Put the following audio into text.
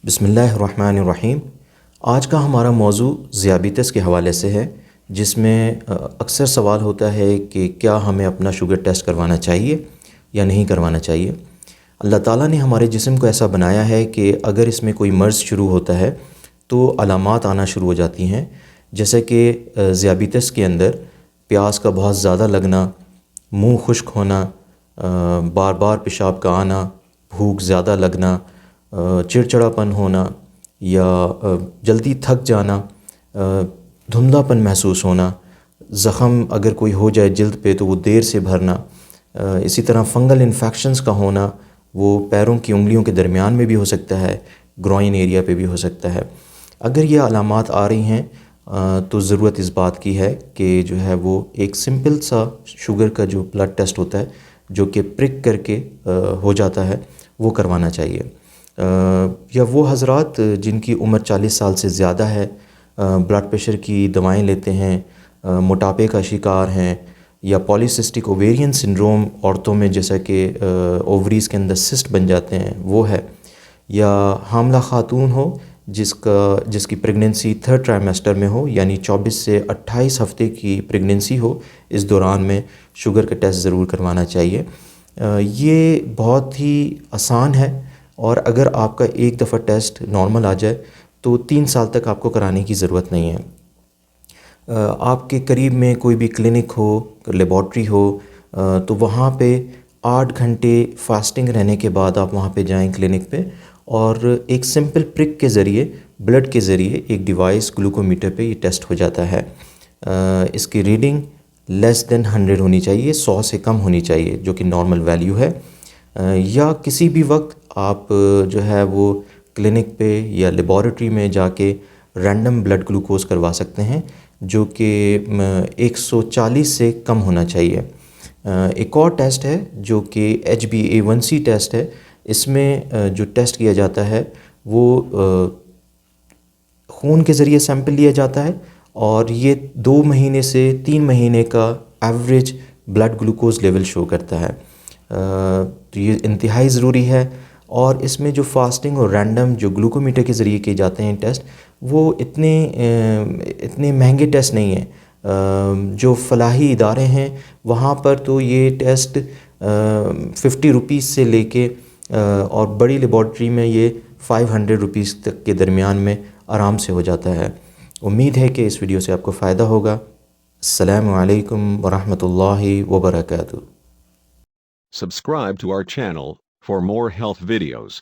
بسم اللہ الرحمن الرحیم۔ آج کا ہمارا موضوع ذیابیطس کے حوالے سے ہے، جس میں اکثر سوال ہوتا ہے کہ کیا ہمیں اپنا شوگر ٹیسٹ کروانا چاہیے یا نہیں کروانا چاہیے۔ اللہ تعالیٰ نے ہمارے جسم کو ایسا بنایا ہے کہ اگر اس میں کوئی مرض شروع ہوتا ہے تو علامات آنا شروع ہو جاتی ہیں، جیسے کہ ذیابیطس کے اندر پیاس کا بہت زیادہ لگنا، منہ خشک ہونا، بار بار پیشاب کا آنا، بھوک زیادہ لگنا، چڑچڑا پن ہونا یا جلدی تھک جانا، دھندلا پن محسوس ہونا، زخم اگر کوئی ہو جائے جلد پہ تو وہ دیر سے بھرنا، اسی طرح فنگل انفیکشنز کا ہونا، وہ پیروں کی انگلیوں کے درمیان میں بھی ہو سکتا ہے، گروئن ایریا پہ بھی ہو سکتا ہے۔ اگر یہ علامات آ رہی ہیں تو ضرورت اس بات کی ہے کہ جو ہے وہ ایک سمپل سا شوگر کا جو بلڈ ٹیسٹ ہوتا ہے، جو کہ پرک کر کے ہو جاتا ہے، وہ کروانا چاہیے۔ یا وہ حضرات جن کی عمر 40 سال سے زیادہ ہے، بلڈ پریشر کی دوائیں لیتے ہیں، موٹاپے کا شکار ہیں، یا پولیسسٹک اوویرین سنڈروم عورتوں میں جیسا کہ اووریز کے اندر سسٹ بن جاتے ہیں وہ ہے، یا حاملہ خاتون ہو جس کی پریگننسی 3rd ٹرائمیسٹر میں ہو، یعنی 24 سے 28 ہفتے کی پریگننسی ہو، اس دوران میں شوگر کا ٹیسٹ ضرور کروانا چاہیے۔ یہ بہت ہی آسان ہے، اور اگر آپ کا ایک دفعہ ٹیسٹ نارمل آ جائے تو 3 سال تک آپ کو کرانے کی ضرورت نہیں ہے۔ آپ کے قریب میں کوئی بھی کلینک ہو، لیبارٹری ہو، تو وہاں پہ 8 گھنٹے فاسٹنگ رہنے کے بعد آپ وہاں پہ جائیں کلینک پہ، اور ایک سمپل پرک کے ذریعے، بلڈ کے ذریعے ایک ڈیوائس گلوکومیٹر پہ یہ ٹیسٹ ہو جاتا ہے۔ اس کی ریڈنگ لیس دین 100 ہونی چاہیے، 100 سے کم ہونی چاہیے، جو کہ نارمل ویلیو ہے۔ یا کسی بھی وقت آپ جو ہے وہ کلینک پہ یا لیبارٹری میں جا کے رینڈم بلڈ گلوکوز کروا سکتے ہیں، جو کہ 140 سے کم ہونا چاہیے۔ ایک اور ٹیسٹ ہے جو کہ HbA1c ٹیسٹ ہے۔ اس میں جو ٹیسٹ کیا جاتا ہے وہ خون کے ذریعے سیمپل لیا جاتا ہے، اور یہ 2 مہینے سے 3 مہینے کا ایوریج بلڈ گلوکوز لیول شو کرتا ہے۔ تو یہ انتہائی ضروری ہے، اور اس میں جو فاسٹنگ اور رینڈم جو گلوکومیٹر کے ذریعے کیے جاتے ہیں ٹیسٹ، وہ اتنے مہنگے ٹیسٹ نہیں ہیں۔ جو فلاحی ادارے ہیں وہاں پر تو یہ ٹیسٹ 50 روپیز سے لے کے اور بڑی لیبارٹری میں یہ 500 روپیز تک کے درمیان میں آرام سے ہو جاتا ہے۔ امید ہے کہ اس ویڈیو سے آپ کو فائدہ ہوگا۔ السلام علیکم ورحمۃ اللہ وبرکاتہ۔ Subscribe to our channel for more health videos.